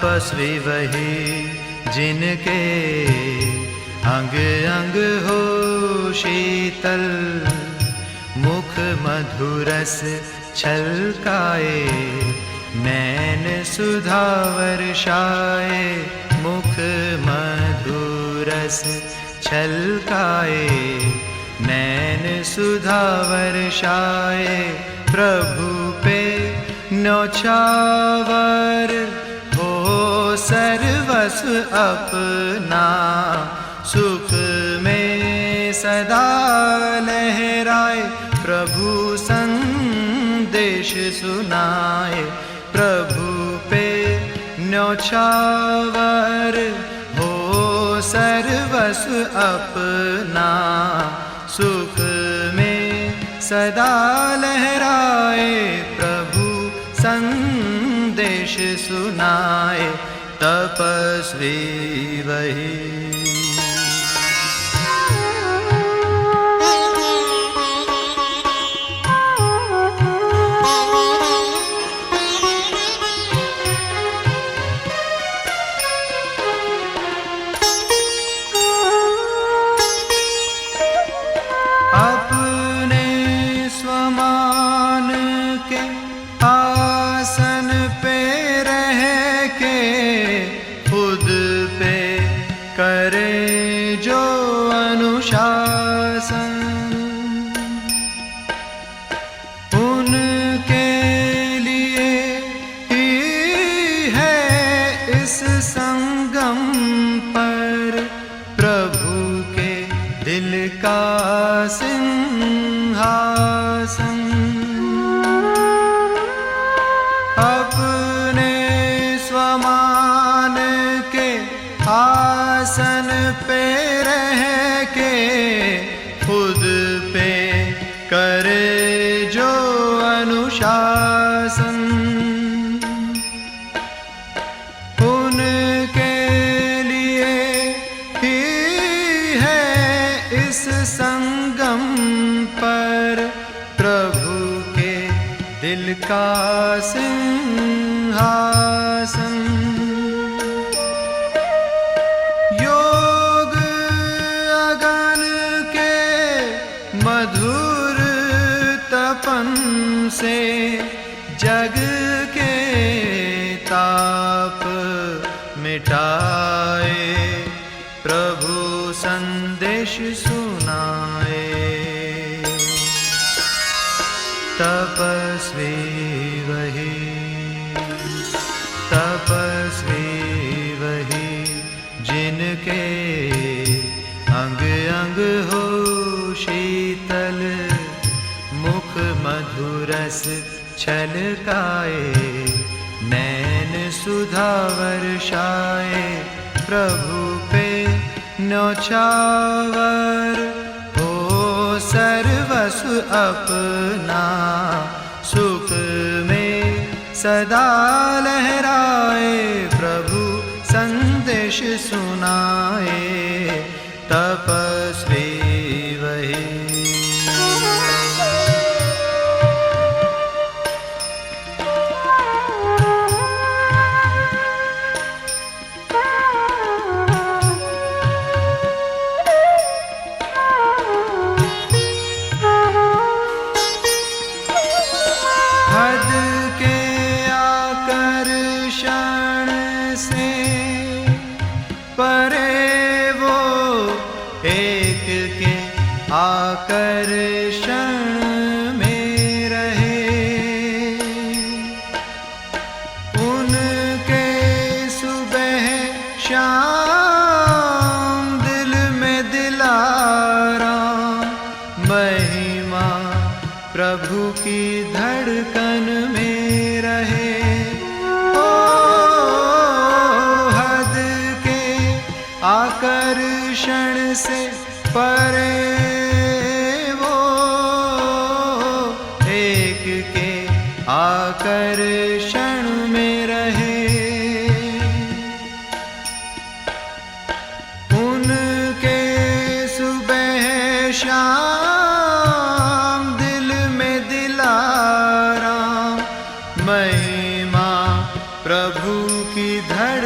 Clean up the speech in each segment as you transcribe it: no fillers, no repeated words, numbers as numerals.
तपस्वी वही जिनके अंग अंग हो शीतल, मुख मधुरस छलकाए, नैन सुधा वर्षाए, मुख मधुरस छलकाए, नैन सुधा वर्षाए, प्रभु पे न्योछावर हो सर्वस्व अपना, सुख में सदा लहराए, प्रभु संदेश सुनाए, प्रभु पे न्योछावर हो सर्वस्व अपना, सुख में सदा लहराए, प्रभु संदेश सुनाए, तपस्वी वही। अपने स्वमान के आसन पे रह के खुद पे करे जो अनुशासन, उनके लिए ही है इस संगम पर प्रभु के दिल का सिंहासन। अपने स्वमान के आसन पे रह के खुद पे करे जो अनुशासन, उनके लिए ही है इस संगम पर प्रभु के दिल का सिंहासन। योग अगन के मधुर तपन से जग के ताप मिटाए, प्रभु संदेश सुनाए, तपस्वी वही, तपस्वी वही जिनके अंग अंग हो शीतल, मुख मधुरस छलकाए, नैन सुधा वर्षाए, प्रभु पे न्योछावर हो सर्वस्व अपना, सुख में सदा लहराए, प्रभु संदेश सुनाए, तपस्वी वही। हद के आकर्षण से परे वो एक के आकर्षण में रहे, उनके सुबह शाम दिल में दिलाराम, महिमा प्रभु की धड़कन में रहे। ओ हद के आकर्षण से परे वो एक के आकर्षण में रहे, उनके सुबह शाम दिल में दिलाराम, महिमा प्रभु की धड़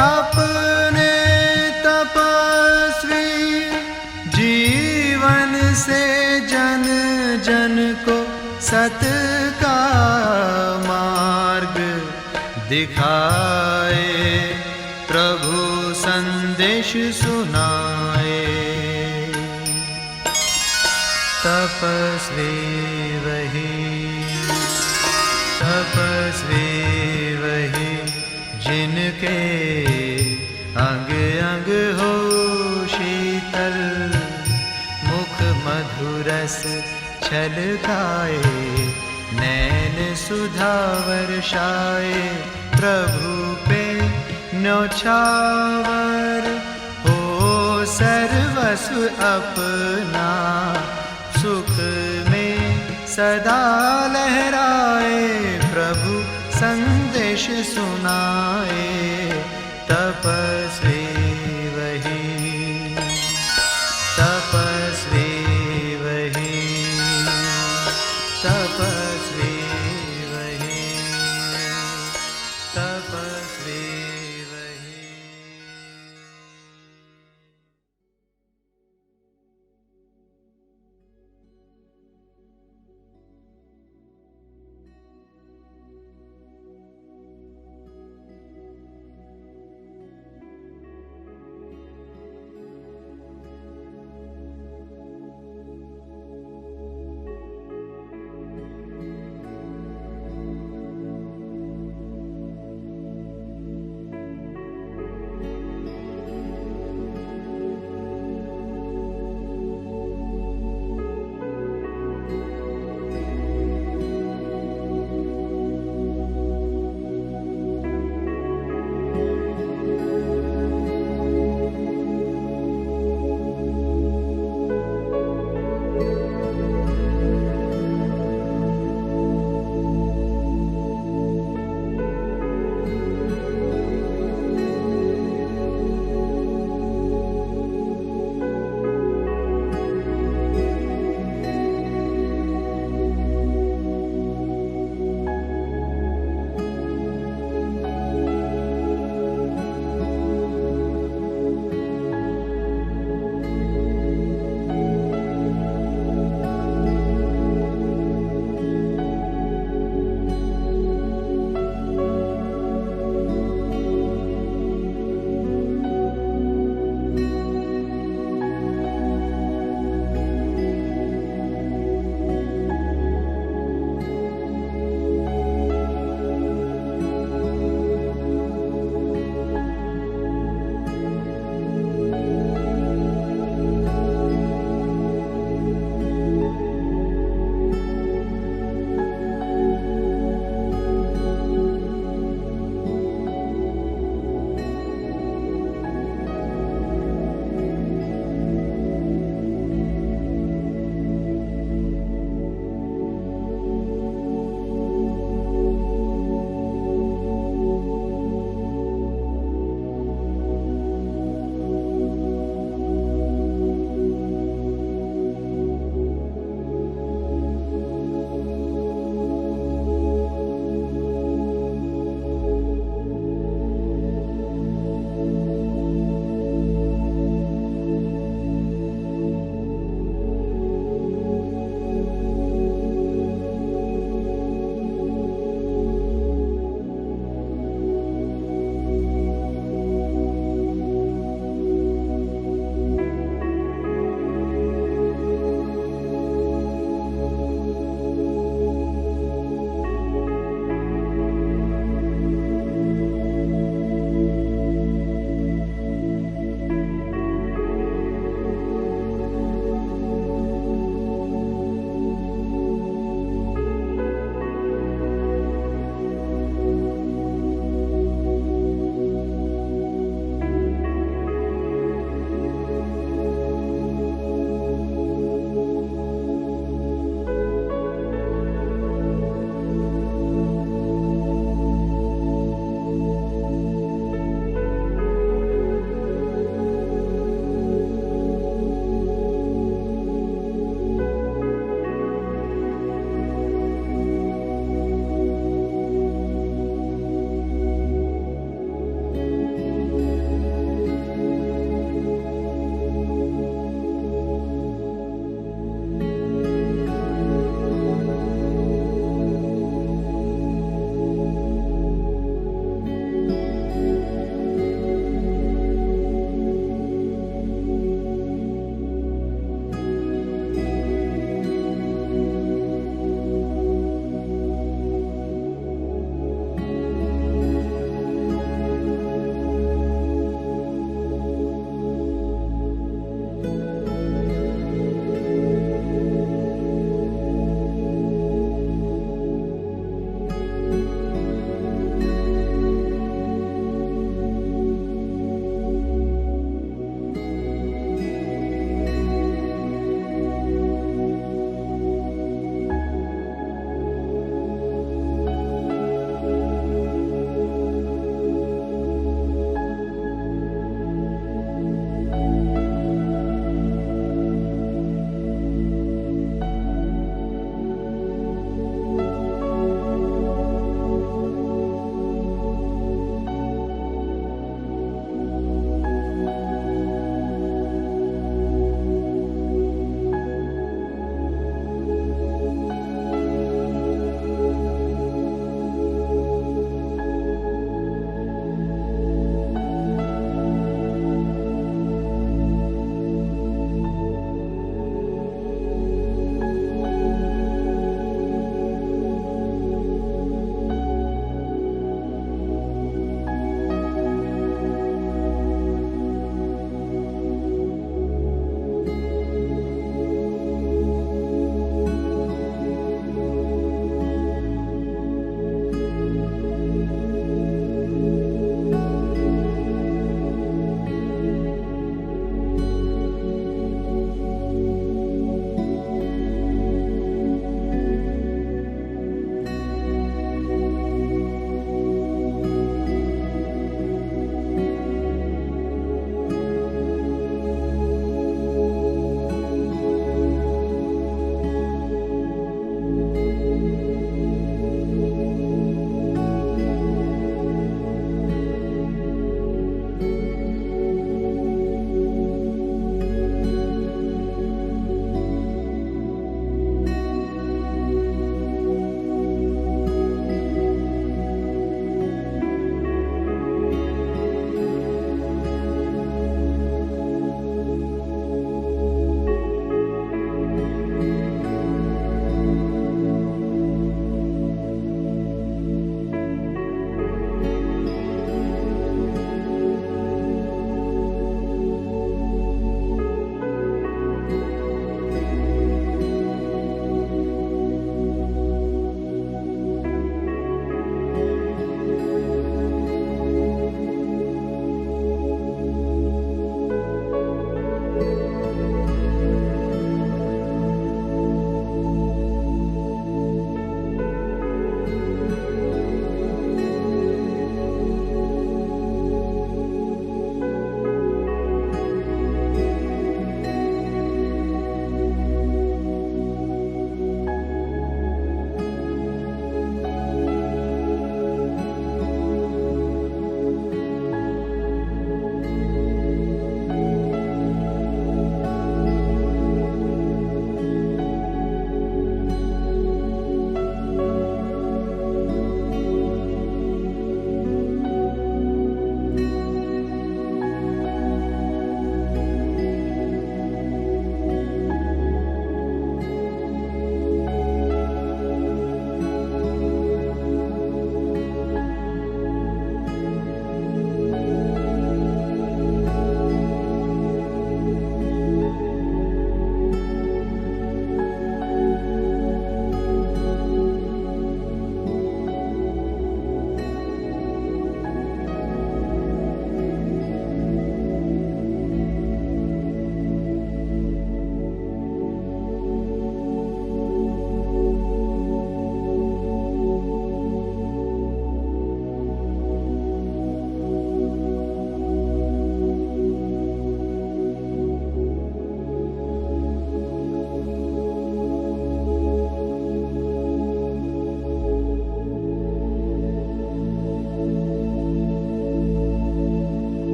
अपने तपस्वी जीवन से जन जन को सत का मार्ग दिखाए, प्रभु संदेश सुनाए। तपस्वी वही जिनके अंग अंग हो शीतल, मुख मधुरस छलकाए, नैन सुधा वर्षाए, प्रभु पे न्योछावर हो सर्वस्व अपना, सुख में सदा लहराए, प्रभु संदेश सुनाए। तपस्वी वही तपस्वी वही तपस्वी वही तपस्वी वही।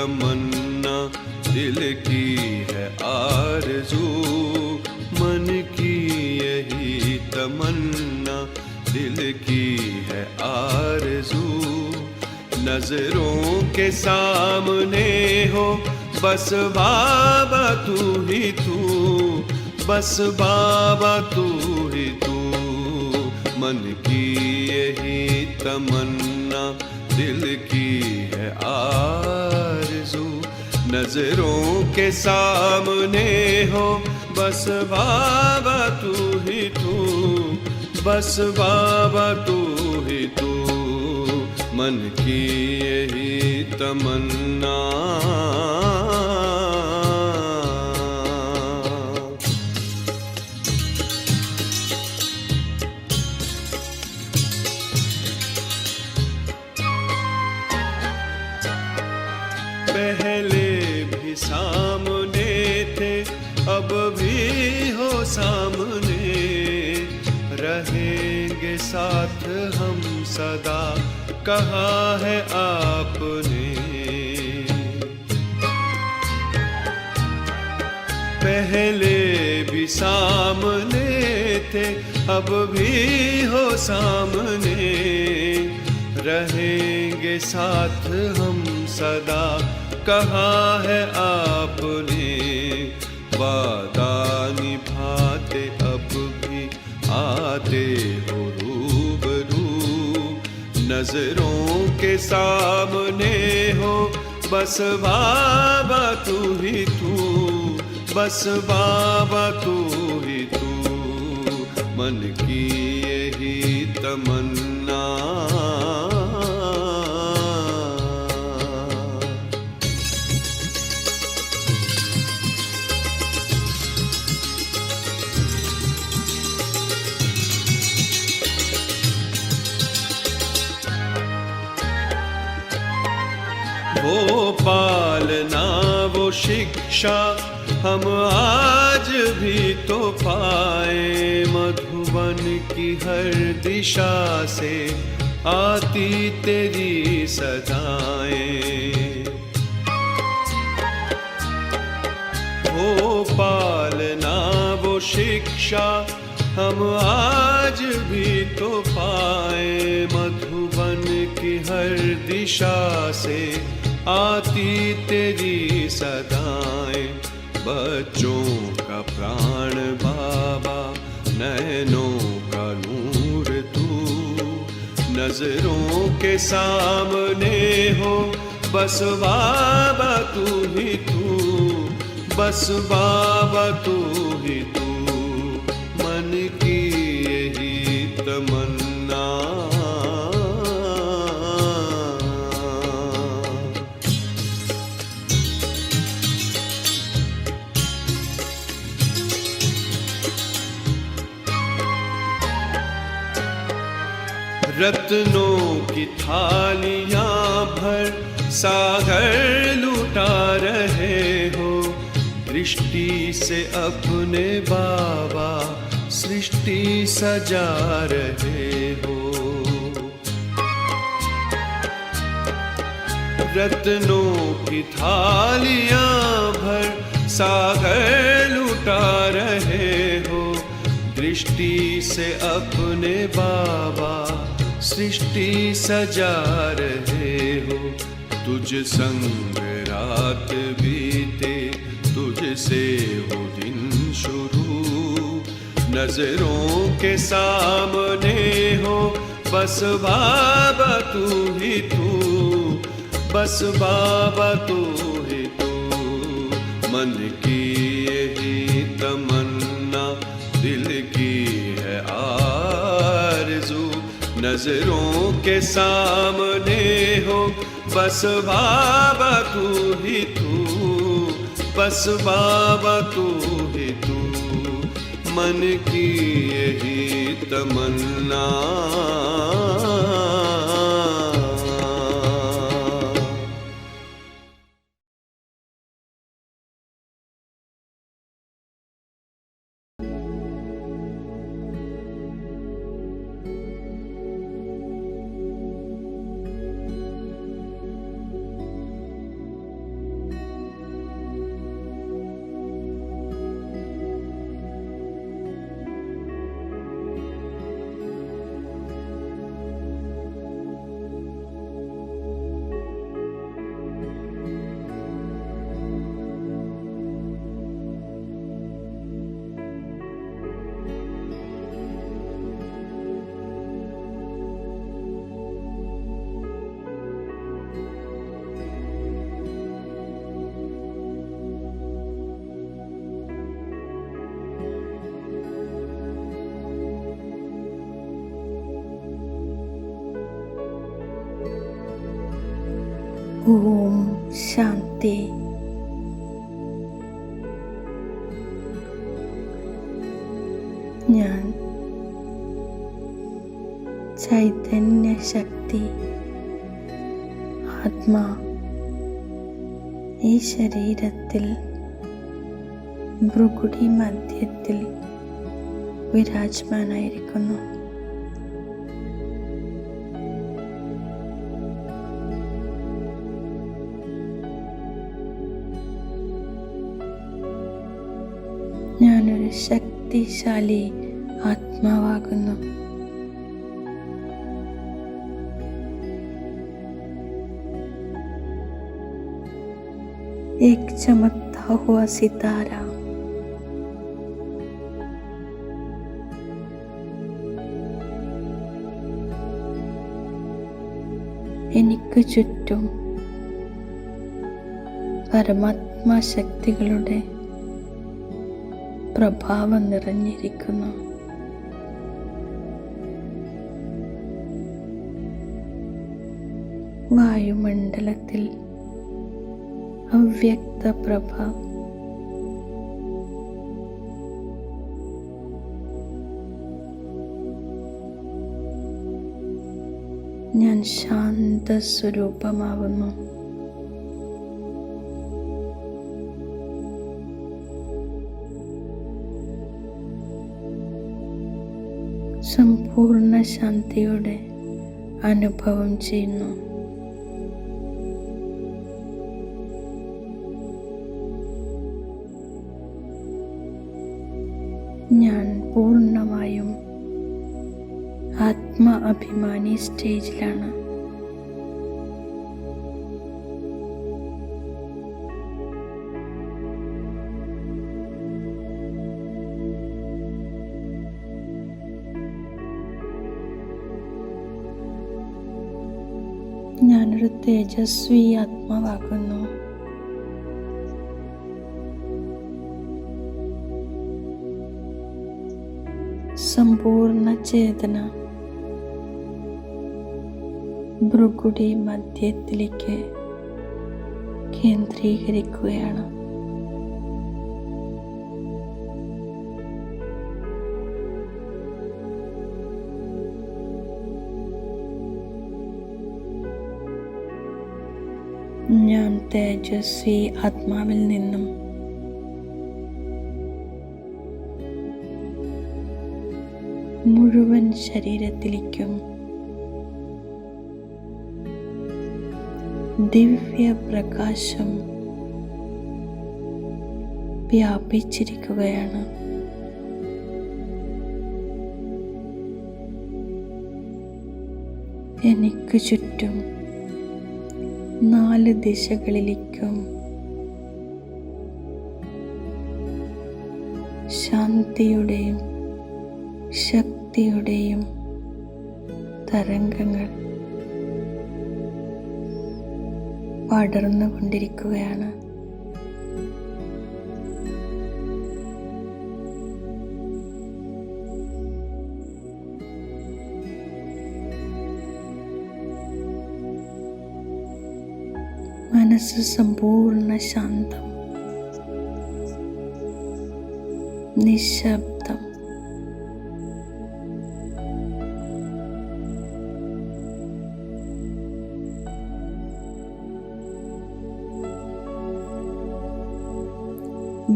तमन्ना, दिल की है आरज़ू, मन की यही तमन्ना, दिल की है आरज़ू। नजरों के सामने हो बस बाबा तू ही तू, बस बाबा तू ही तू। मन की यही तमन्ना, दिल की है आरज़ू। नजरों के सामने हो बस बाबा तू ही तू, बस बाबा तू ही तू। मन की यही तमन्ना। पहले भी सामने थे, अब भी हो सामने, रहेंगे साथ हम सदा, कहा है आपने। पहले भी सामने थे, अब भी हो सामने, रहेंगे साथ हम सदा, कहा है आपने। वादा निभाते अब भी आते हो रूबरू, नजरों के सामने हो बस बाबा तू ही तू, बस बाबा तू ही तू। मन की यही तमन्ना। वो पालना वो शिक्षा हम आज भी तो पाए, मधुबन की हर दिशा से आती तेरी सदाएं। वो पालना वो शिक्षा हम आज भी तो पाए, मधुबन की हर दिशा से आती तेरी सदाएं। बच्चों का प्राण बाबा, नैनों का नूर तू, नजरों के सामने हो बस बाबा तू ही तू, बस बाबा तू ही तू। मन की यही तमन्ना। रत्नों की थालियां भर सागर लुटा रहे हो, दृष्टि से अपने बाबा सृष्टि सजा रहे हो। रत्नों की थालियां भर सागर लुटा रहे हो, दृष्टि से अपने बाबा सृष्टि सजा रहे हो। तुझ संग रात बीते, तुझसे हो दिन शुरू, नजरों के सामने हो बस बाबा तू ही तू, बस बाबा तू ही तू। मन की यही तमन्ना, दिल की है आरज़ू, नजरों के सामने हो बस बाबा तू ही तू, बस बाबा तू ही तू। मन की यही तमन्ना। ഓം ശാന്തി. ഞാൻ ചൈതന്യ ശക്തി ആത്മാ ഈ ശരീരത്തിൽ ഭ്രുകുടി മധ്യത്തിൽ വിരാജമാനായിരിക്കുന്നു. ഞാനൊരു ശക്തിശാലി ആത്മാവാകുന്നു. एक चमकता हुआ सितारा എനിക്ക് ചുറ്റും പരമാത്മാ ശക്തികളുടെ പ്രഭാവം നിറഞ്ഞിരിക്കുന്നു. വായുമണ്ഡലത്തിൽ അവ്യക്ത പ്രഭ ഞാൻ ശാന്ത സ്വരൂപമാവുന്നു. സമ്പൂർണ്ണ ശാന്തിയുടെ അനുഭവം ചെയ്യുന്നു. ഞാൻ പൂർണ്ണമായും ആത്മ അഭിമാനി സ്റ്റേജിലാണ്. ഞാനൊരു തേജസ്വി ആത്മാവാകുന്നു. സമ്പൂർണ്ണ ചേതന ഭ്രുകുടി മധ്യത്തിലേക്ക് കേന്ദ്രീകരിക്കുകയാണ്. ഞാൻ തേജസ്വി ആത്മാവിൽ നിന്നും മുഴുവൻ ശരീരത്തിലേക്കും ദിവ്യ പ്രകാശം വ്യാപിച്ചിരിക്കുകയാണ്. എനിക്ക് ചുറ്റും 4 ദിശകളിലേക്കും ശാന്തിയുടെയും ശക്തിയുടെയും തരംഗങ്ങൾ പടർന്നുകൊണ്ടിരിക്കുകയാണ്. മനസ്സ് സമ്പൂർണ്ണ ശാന്തം, നിശബ്ദം.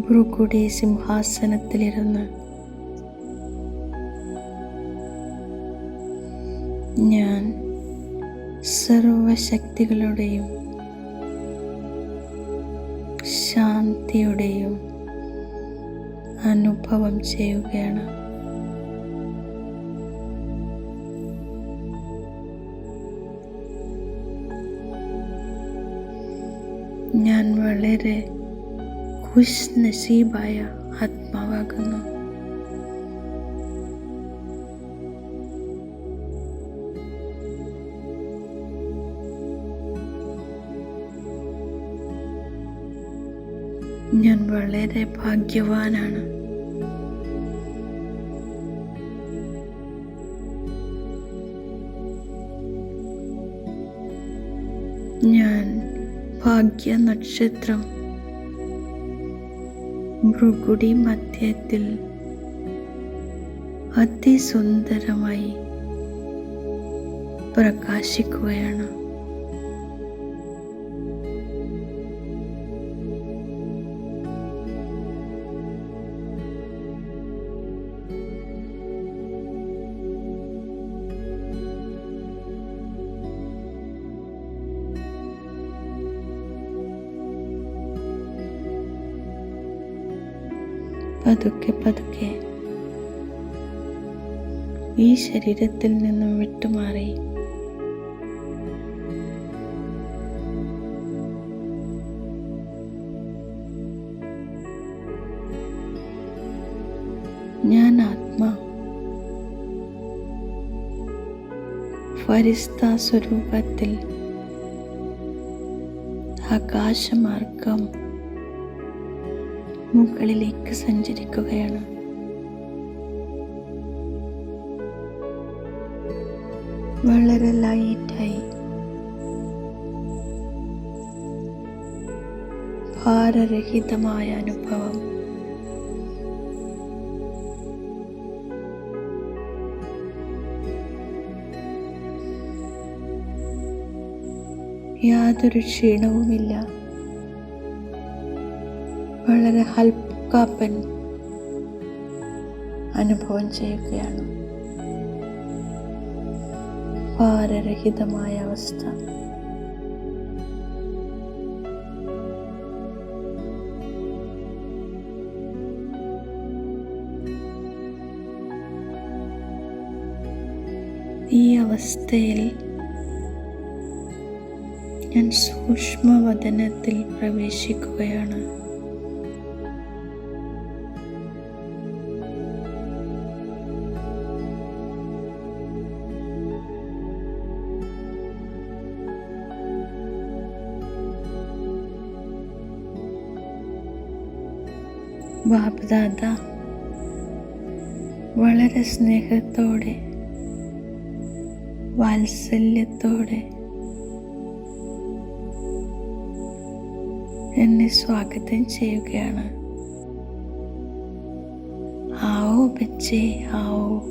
ഭ്രുകുടി സിംഹാസനത്തിലിരുന്ന് ഞാൻ സർവശക്തികളുടെയും ശാന്തിയുടെയും അനുഭവം ചെയ്യുകയാണ്. ഞാൻ വളരെ ഖുശ് നസീബായ ആത്മാവാകുന്നു. ഞാൻ വളരെ ഭാഗ്യവാനാണ്. ഞാൻ ഭാഗ്യ നക്ഷത്രം ഭൃഗുടി മധ്യത്തിൽ അതിസുന്ദരമായി പ്രകാശിക്കുകയാണ്. പതുക്കെ പതുക്കെ ഈ ശരീരത്തിൽ നിന്നും വിട്ടുമാറി ഞാൻ ആത്മാ ഫരിസ്ത സ്വരൂപത്തിൽ ആകാശമാർഗം മുകളിലേക്ക് സഞ്ചരിക്കുകയാണ്. വളരെ ലൈറ്റായി ഭാരരഹിതമായ അനുഭവം. യാതൊരു ക്ഷീണവുമില്ല. വളരെ ഹൽക്കാപ്പൻ അനുഭവം ചെയ്യുകയാണ്. ഭാരരഹിതമായ അവസ്ഥ. ഈ അവസ്ഥയിൽ ഞാൻ സൂക്ഷ്മവദനത്തിൽ പ്രവേശിക്കുകയാണ്. ബാപ്ദാദ വളരെ സ്നേഹത്തോടെ വാത്സല്യത്തോടെ എന്നെ സ്വാഗതം ചെയ്യുകയാണ്. ആവോ ബച്ചേ ആവോ.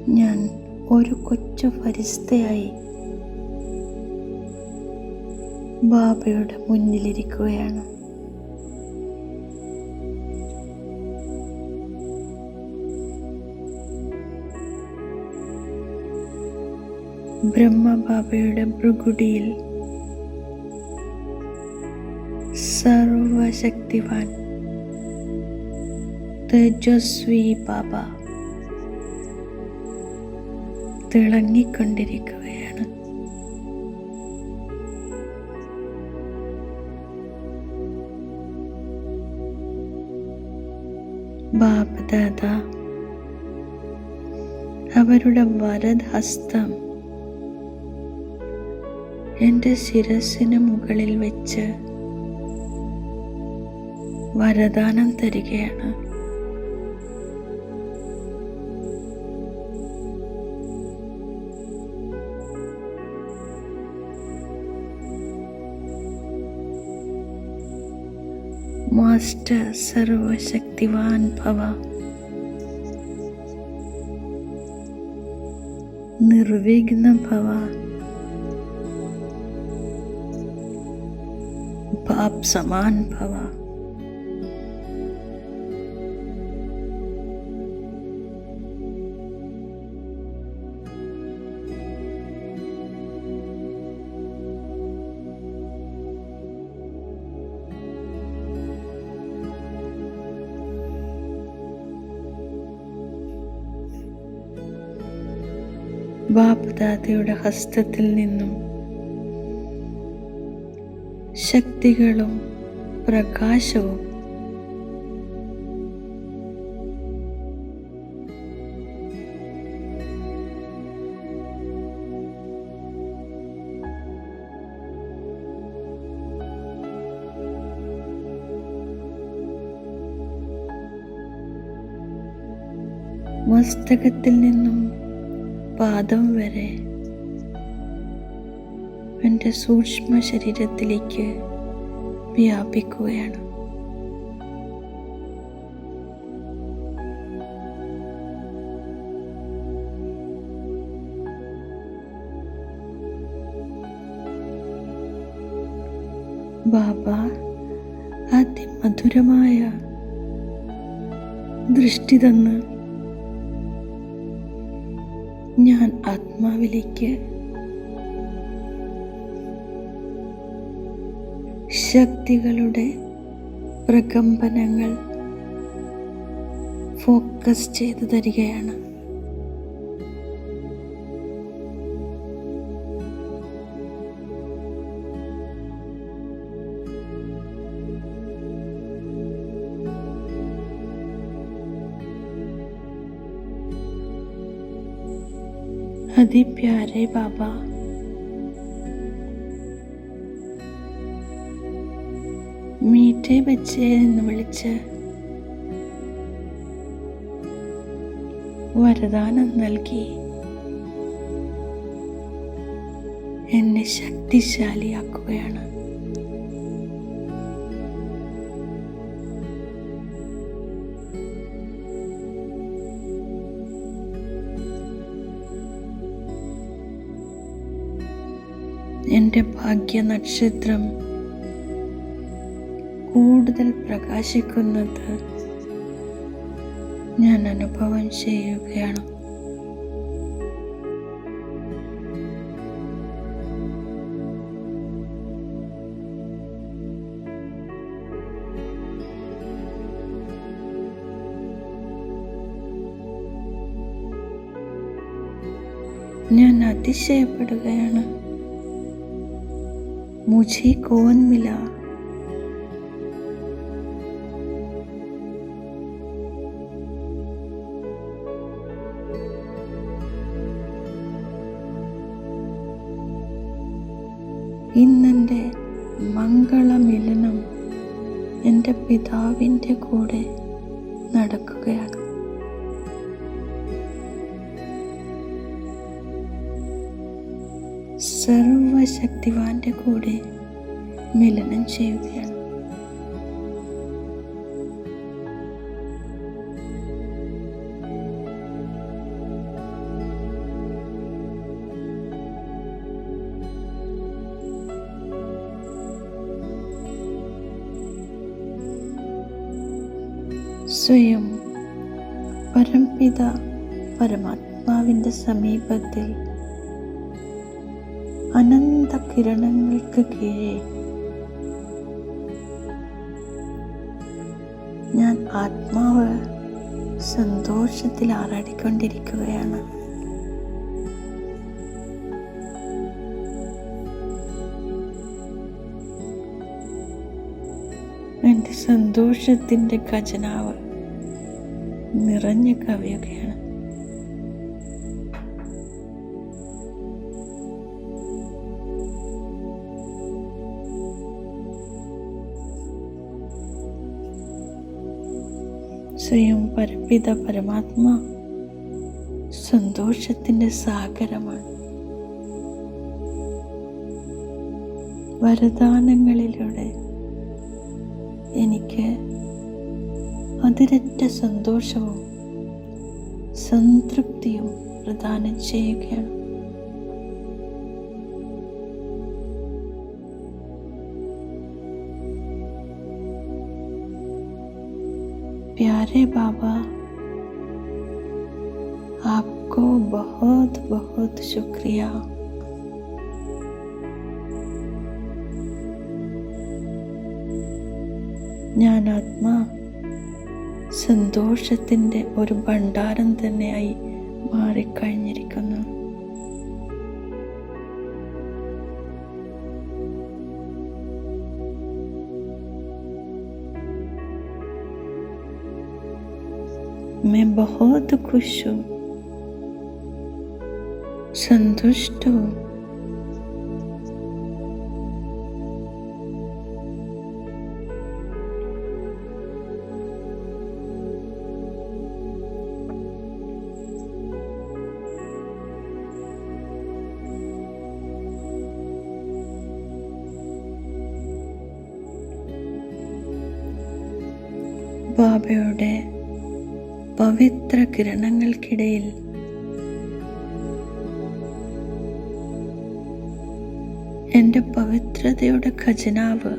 ഞാൻ ഒരു കൊച്ചു ഫരിസ്തയായി ബാബയുടെ മുന്നിലിരിക്കുകയാണ്. ബ്രഹ്മബാബയുടെ ഭൃഗുടിയിൽ സർവശക്തിവാൻ തേജസ്വി ബാബ തിളങ്ങിക്കൊണ്ടിരിക്കുകയാണ്. ബാപ്ദാദ അവരുടെ വലത് ഹസ്തം എൻ്റെ ശിരസിന് മുകളിൽ വെച്ച് വരദാനം തരികയാണ്. മാസ്റ്റർ സർവശക്തിവാൻ ഭവ, നിർവിഘ്ന ഭവ, बाप समान भव. ബാപ്ദാദയുടെ ഹസ്തത്തിൽ നിന്നും ശക്തികളും പ്രകാശവും മസ്തകത്തിൽ നിന്നും പാദം വരെ എൻ്റെ സൂക്ഷ്മ ശരീരത്തിലേക്ക് വ്യാപിക്കുകയാണ്. ബാബ അതിമധുരമായ ദൃഷ്ടി തന്ന് ഞാൻ ആത്മാവിലേക്ക് ശക്തികളുടെ പ്രകമ്പനങ്ങൾ ഫോക്കസ് ചെയ്തു തരികയാണ്. അതിപ്യാരെ ബാബ, മീഠേ ബച്ചേ എന്ന് വിളിച്ച് വരദാനം നൽകി എന്നെ ശക്തിശാലിയാക്കുകയാണ്. എൻ്റെ ഭാഗ്യ നക്ഷത്രം കൂടുതൽ പ്രകാശിക്കുന്നത് ഞാൻ അനുഭവം ചെയ്യുകയാണ്. ഞാൻ അതിശയപ്പെടുകയാണ്. മുझे कौन मिला? ഇന്നെൻ്റെ മംഗളമിലനം എൻ്റെ പിതാവിൻ്റെ കൂടെ നടക്കുകയാണ്. സർവശക്തിവാന്റെ കൂടെ മിലനം ചെയ്യുകയാണ്. സ്വയം പരംപിത പരമാത്മാവിൻ്റെ സമീപത്തിൽ അനന്ത കിരണങ്ങൾക്ക് കീഴെ ഞാൻ ആത്മാവ് സന്തോഷത്തിൽ ആറാടിക്കൊണ്ടിരിക്കുകയാണ്. എൻ്റെ സന്തോഷത്തിൻ്റെ ഖജനാവ് നിറഞ്ഞു കവിയുകയാണ്. സ്വയം പരപിത പരമാത്മ സന്തോഷത്തിൻ്റെ സാഗരമാണ്. വരദാനങ്ങളിലൂടെ എനിക്ക് അതിരറ്റ സന്തോഷവും സംതൃപ്തിയും പ്രദാനം ചെയ്യുകയാണ്. प्यारे बाबा, आपको बहुत बहुत शुक्रिया. ഞാൻ ആത്മാ സന്തോഷത്തിൻ്റെ ഒരു ഭണ്ഡാരം തന്നെയായി മാറിക്കഴിഞ്ഞിരിക്കുന്നു. मैं बहुत खुश हूँ, संतुष्ट हूँ. ബാബയുടെ പവിത്ര കിരണങ്ങൾക്കിടയിൽ എൻ്റെ പവിത്രതയുടെ ഖജനാവ്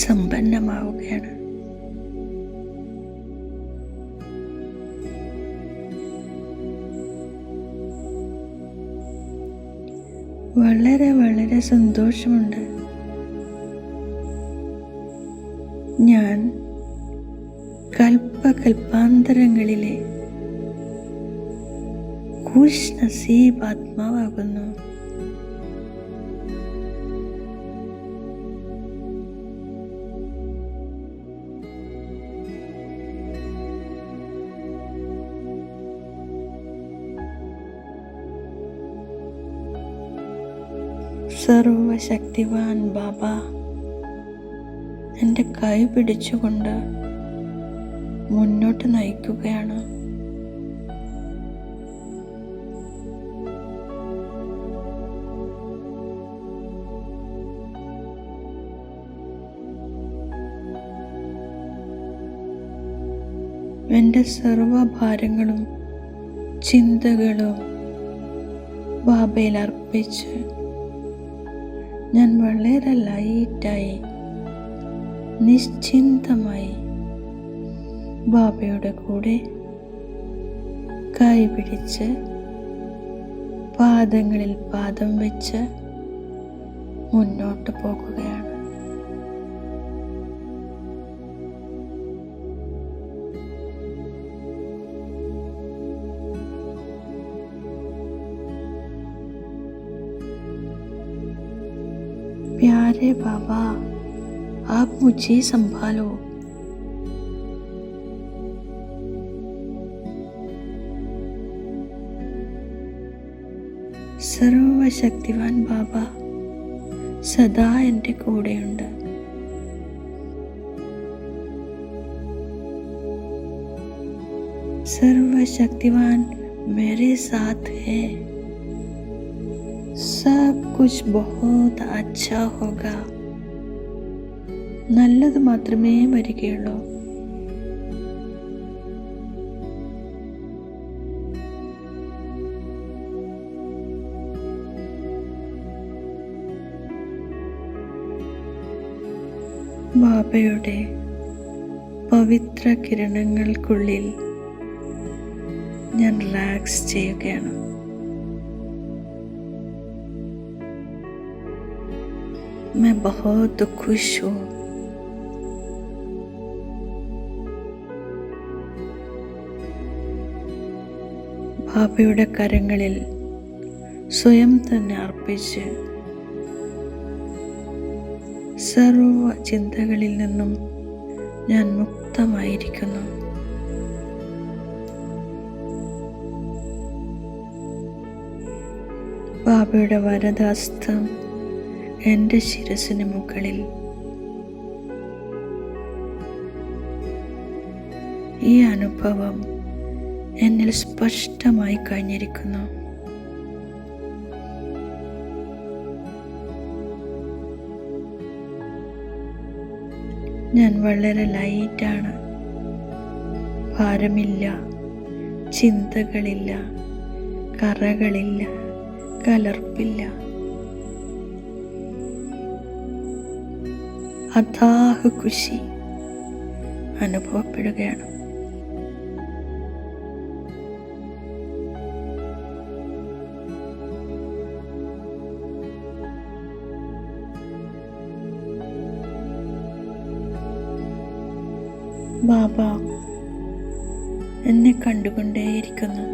സമ്പന്നമാവുകയാണ്. വളരെ വളരെ സന്തോഷമുണ്ട്. ഞാൻ കൽപ്പകൽപ്പാന്തരങ്ങളിലെ ഖുശ് നസീബ് ആത്മാവാകുന്നു. സർവശക്തിവാൻ ബാബ എൻ്റെ കൈ പിടിച്ചുകൊണ്ട് മുന്നോട്ട് നയിക്കുകയാണ്. എൻ്റെ സർവഭാരങ്ങളും ചിന്തകളും ബാബയിൽ അർപ്പിച്ച് ഞാൻ വളരെ ലൈറ്റായി നിശ്ചിന്തമായി ബാബയുടെ കൂടെ കൈ പിടിച്ച് പാദങ്ങളിൽ പാദം വെച്ച് മുന്നോട്ട് പോകുകയാണ്. प्यारे बाबा, आप मुझे संभालो. സർവശക്തിവാൻ ബാബ സദാ എൻ്റെ കൂടെയുണ്ട്. സർവശക്തിവാൻ मेरे साथ है. सब कुछ बहुत अच्छा होगा. നല്ലത് മാത്രമേ വരികയുള്ളൂ. ബാബയുടെ പവിത്ര കിരണങ്ങൾക്കുള്ളിൽ ഞാൻ റിലാക്സ് ചെയ്യുകയാണ്. मैं बहुत खुश हूँ. ബാബയുടെ കരങ്ങളിൽ സ്വയം തന്നെ അർപ്പിച്ച് സർവ ചിന്തകളിൽ നിന്നും ഞാൻ മുക്തമായിരിക്കുന്നു. ബാബയുടെ വരദാസ്തം എൻ്റെ ശിരസിന് മുകളിൽ. ഈ അനുഭവം എന്നിൽ സ്പഷ്ടമായി കഴിഞ്ഞിരിക്കുന്നു. ഞാൻ വളരെ ലൈറ്റാണ്. ഭാരമില്ല, ചിന്തകളില്ല, കറകളില്ല, കലർപ്പില്ല. അഥാഹ ഖുശി അനുഭവപ്പെടുകയാണ്. ബാബ എന്നെ കണ്ടുകൊണ്ടേയിരിക്കുന്നു.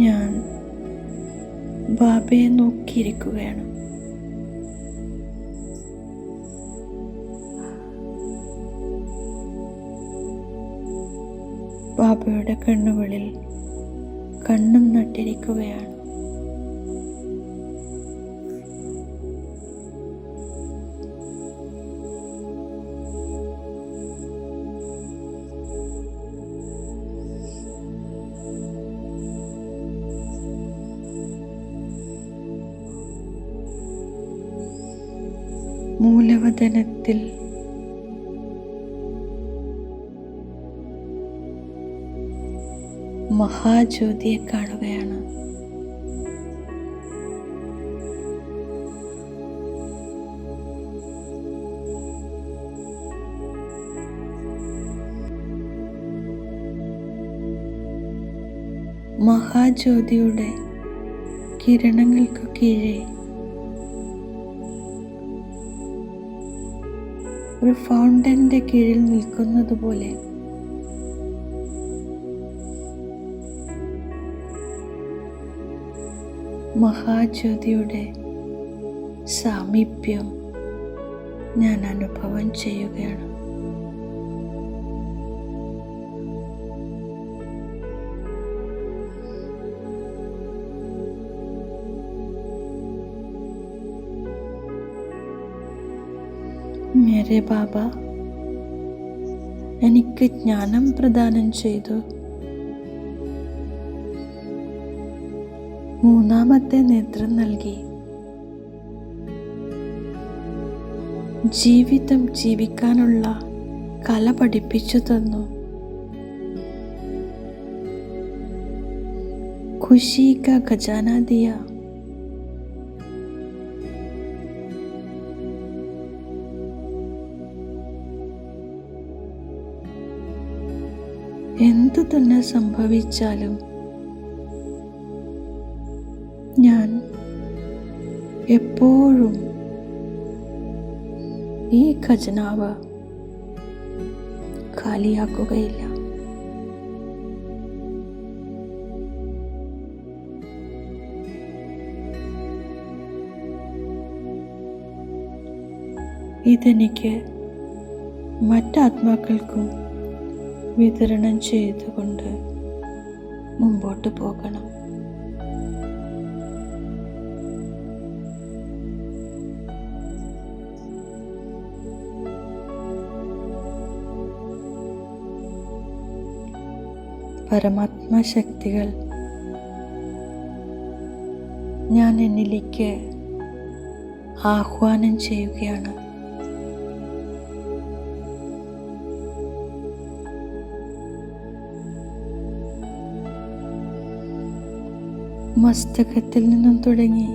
ഞാൻ ബാബയെ നോക്കിയിരിക്കുകയാണ്. ബാബയുടെ കണ്ണുകളിൽ കണ്ണും നട്ടിരിക്കുകയാണ്. മൂലവതനത്തിൽ മഹാജ്യോതിയെ കാണുകയാണ്. മഹാജ്യോതിയുടെ കിരണങ്ങൾക്ക് കീഴെ ഒരു ഫൗണ്ടന്റെ കീഴിൽ നിൽക്കുന്നത് പോലെ മഹാജ്യോതിയുടെ സാമീപ്യം ഞാൻ അനുഭവം ചെയ്യുകയാണ്. മേരെ ബാബ എനിക്ക് ജ്ഞാനം പ്രദാനം ചെയ്തു. മൂന്നാമത്തെ നേത്രം നൽകി. ജീവിതം ജീവിക്കാനുള്ള കല പഠിപ്പിച്ചു തന്നു. ഖുശി കാ ഖജാന ദിയ. എന്തു തന്നെ സംഭവിച്ചാലും ഞാൻ എപ്പോഴും ഈ ഖജനാവ് കാലിയാക്കുകയില്ല. ഇതെനിക്ക് മറ്റാത്മാക്കൾക്കും വിതരണം ചെയ്തുകൊണ്ട് മുമ്പോട്ട് പോകണം. പരമാത്മാ ശക്തികൾ ഞാൻ എന്നിലേക്ക് ആഹ്വാനം ചെയ്യുകയാണ്. മസ്തകത്തിൽ നിന്നും തുടങ്ങി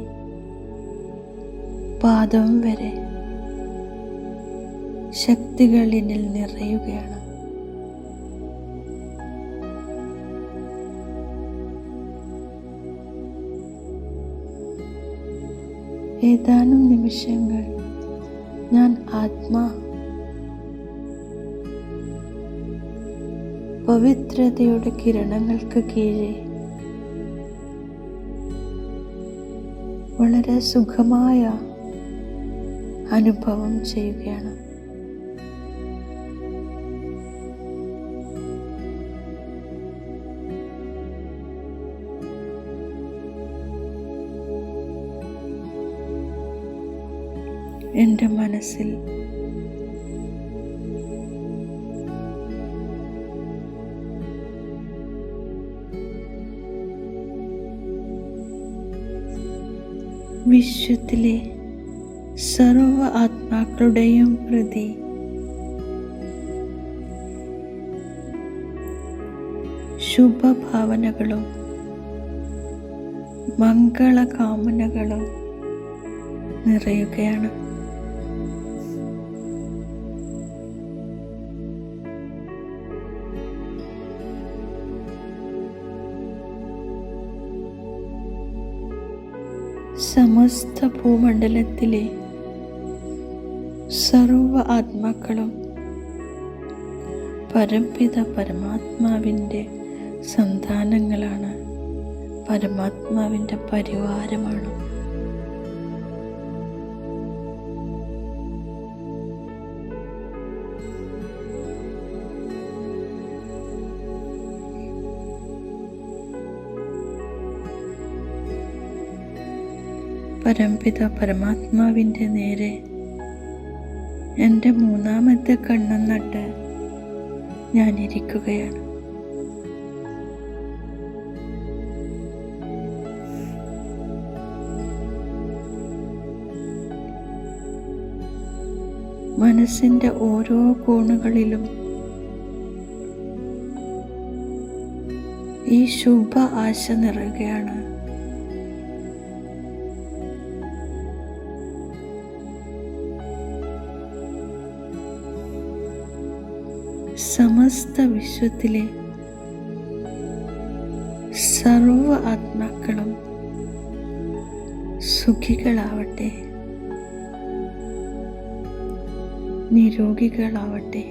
പാദം വരെ ശക്തികൾ എന്നിൽ നിറയുകയാണ്. ഏതാനും നിമിഷങ്ങൾ ഞാൻ പവിത്രതയുടെ കിരണങ്ങൾക്ക് കീഴെ വളരെ സുഖമായ അനുഭവം ചെയ്യുകയാണ്. എൻ്റെ മനസ്സിൽ വിശ്വത്തിലെ സർവ ആത്മാക്കളുടെയും പ്രതി ശുഭഭാവനകളും മംഗളകാമനകളും നിറയുകയാണ്. സമസ്ത ഭൂമണ്ഡലത്തിലെ സർവ ആത്മാക്കളും പരംപിത പരമാത്മാവിൻ്റെ സന്താനങ്ങളാണ്, പരമാത്മാവിൻ്റെ പരിവാരമാണ്. പരംപിത പരമാത്മാവിൻ്റെ നേരെ എൻ്റെ മൂന്നാമത്തെ കണ്ണും നട്ട് ഞാനിരിക്കുകയാണ്. മനസ്സിൻ്റെ ഓരോ കോണുകളിലും ഈ ശുഭ ആശ നിറയുകയാണ്. സമസ്ത വിശ്വത്തിലെ സർവ ആത്മാക്കളും സുഖികളാവട്ടെ, നിരോഗികളാവട്ടെ.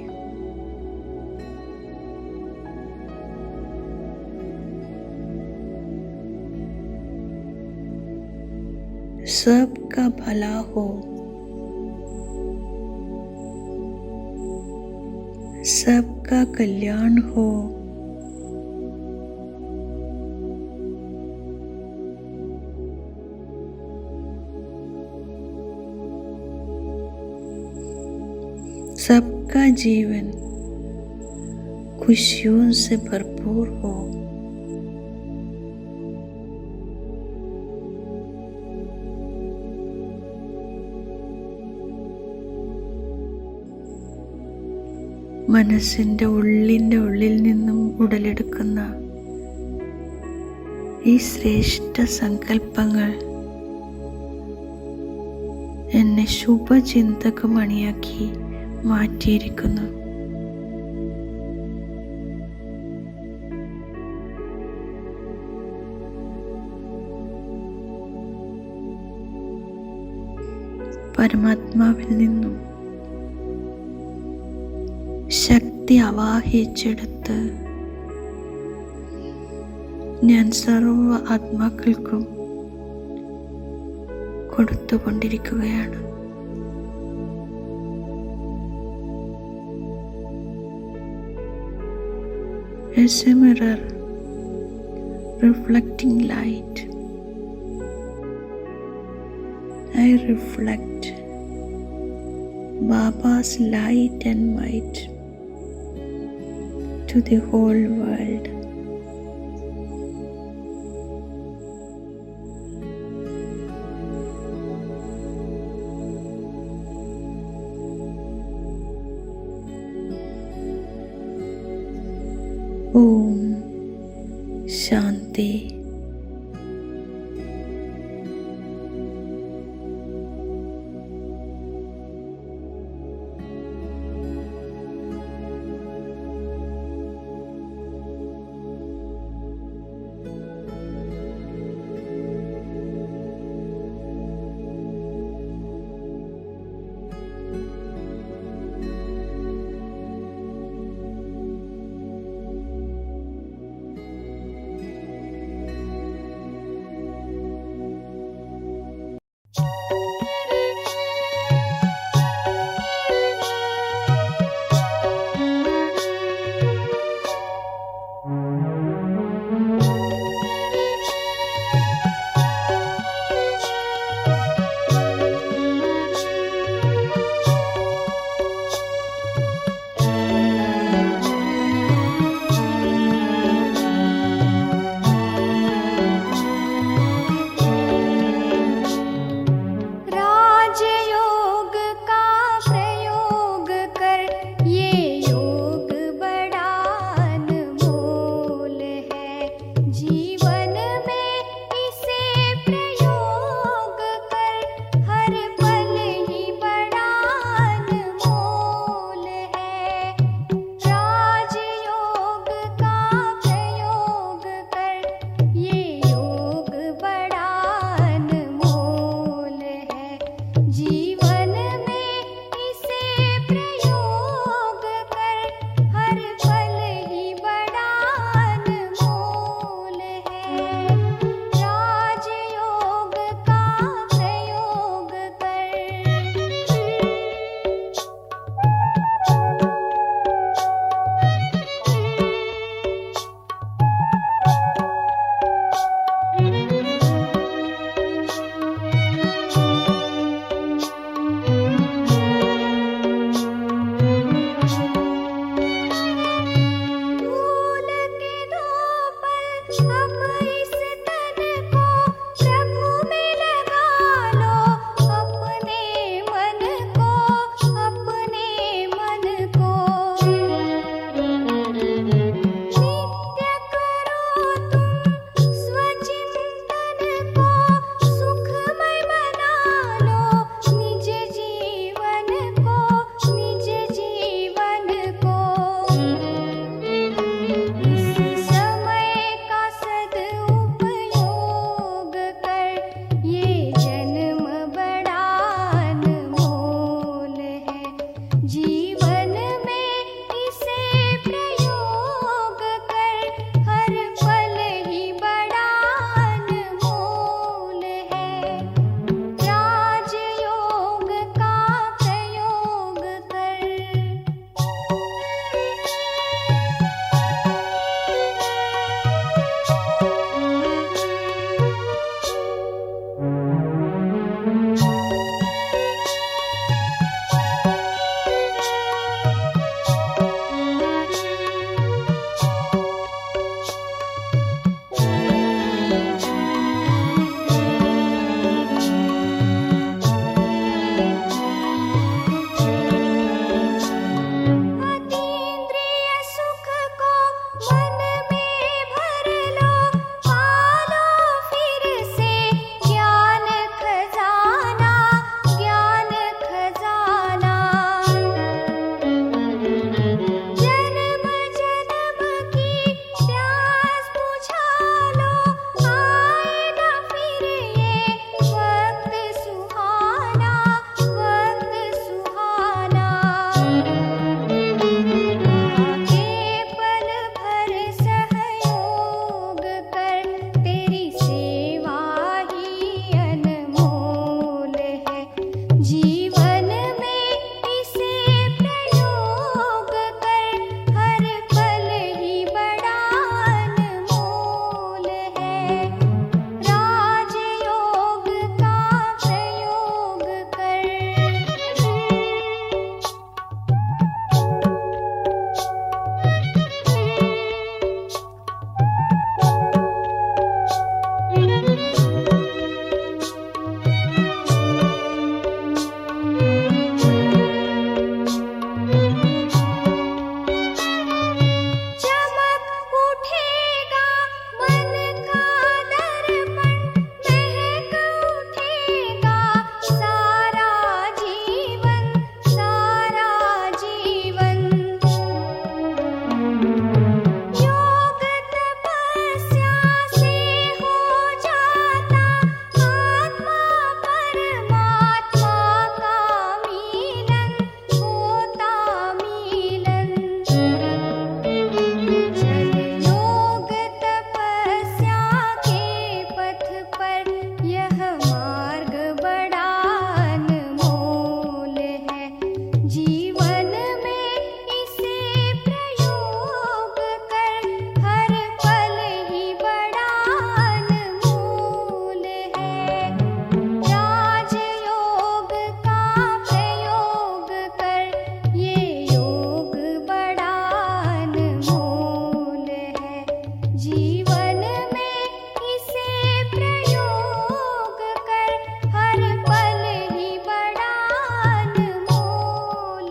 सबका भला हो, सबका कल्याण हो. सबका जीवन खुशियों से भरपूर हो. മനസ്സിൻ്റെ ഉള്ളിൽ നിന്നും ഉടലെടുക്കുന്ന ഈ ശ്രേഷ്ഠ സങ്കല്പങ്ങൾ എന്നെ ശുഭചിന്തകമണിയാക്കി മാറ്റിയിരിക്കുന്നു. പരമാത്മാവിൽ നിന്നും ശക്തി ആവാഹിച്ചെടുത്ത് ഞാൻ സർവ ആത്മാക്കൾക്കും കൊടുത്തുകൊണ്ടിരിക്കുകയാണ്. As a mirror reflecting light, I reflect Baba's light and might to the whole world. Om Shanti. जीवन में इसे प्रयोग कर, हर पल ही बड़ा अनमोल है। राजयोग का प्रयोग कर। अतीन्द्रिय सुख को मन में भर लो, पालो फिर से ज्ञान खजाना, ज्ञान खजाना। जन्म जन्म की प्यास बुझा लो, आएगा फिर ये वक्त सुहाना, वक्त सुहाना। के पल भर सहयोग कर, तेरी सेवा ही अनमोल है। जीवन में इसे प्रयोग कर, हर पल ही बड़ा अनमोल है। राजयोग का प्रयोग कर। चमक उठेगा मन का दर्पण, महक उठेगा सारा जीवन, सारा जीवन। योग तपस्या से हो जाता आत्मा परमात्मा का मिलन, होता मिलन। चल योग तपस्या के पथ पर, यह मार्ग बड़ा अनमोल है। जीवन में इसे प्रयोग कर, हर पल ही बड़ा अनमोल है। राजयोग का प्रयोग कर, ये योग बड़ा अनमोल है। जीवन में इसे प्रयोग कर, हर पल ही बड़ा अनमोल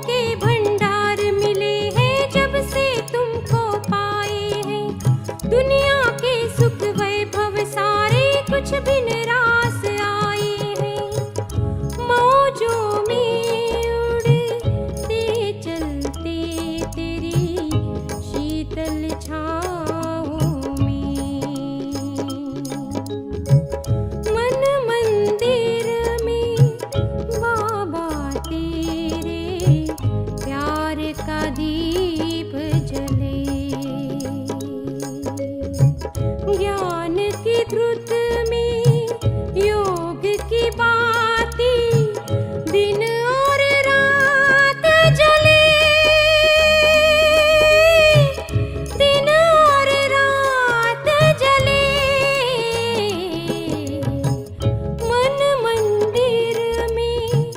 के भंडार मिले हैं जब से तुमको पाए हैं। दुनिया के सुख वैभव सारे कुछ भी निराश आए हैं। मौजों में उड़ते चलते तेरी शीतल छाँवों में, मन मंदिर में बाबा तेरे प्यार का दीप जले। ज्ञान की धुत में योग की बातें दिन और रात जले। दिन और रात जले। मन मंदिर में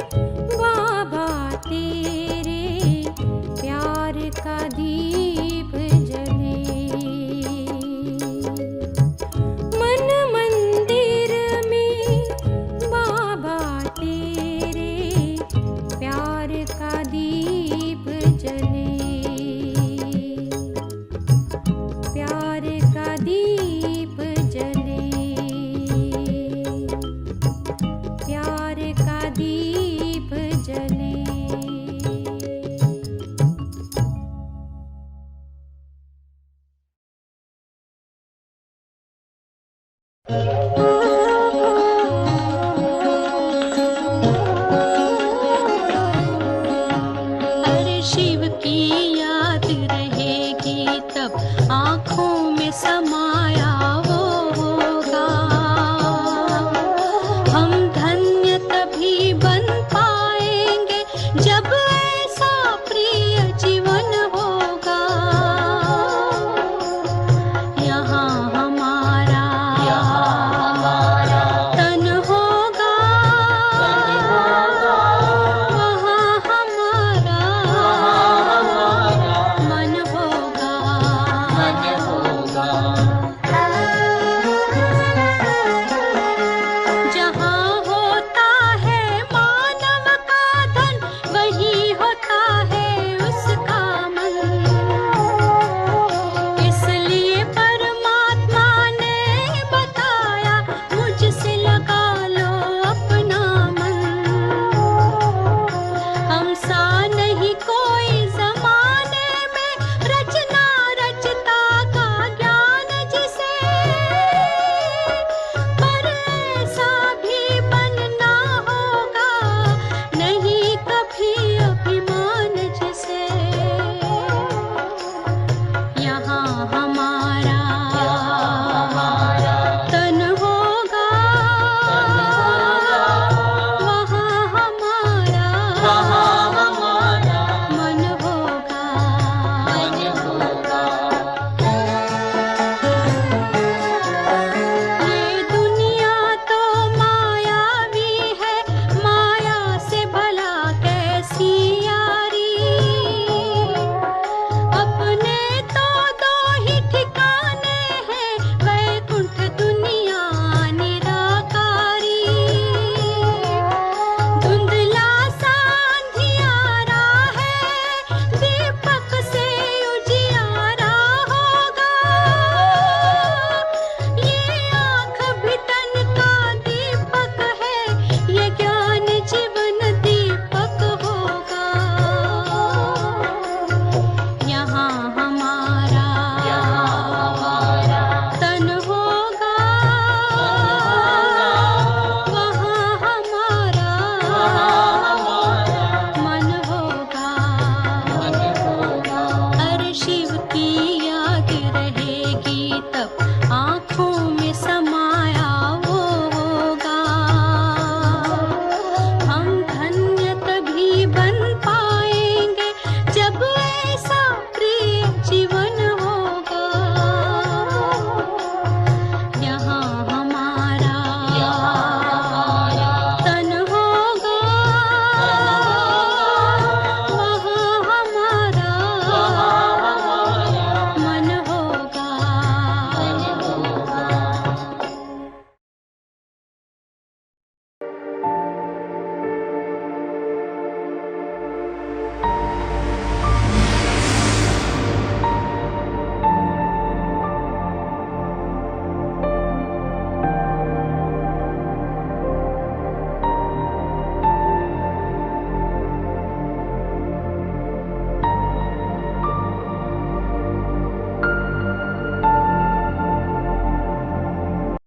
बाबा तेरे प्यार का दीप जले। मन मंदिर में बाबा तेरे प्यार का दीप जले। प्यार का दीप जले। प्यार का दीप जले। अरे शिव की याद रहेगी तब आँखों में समा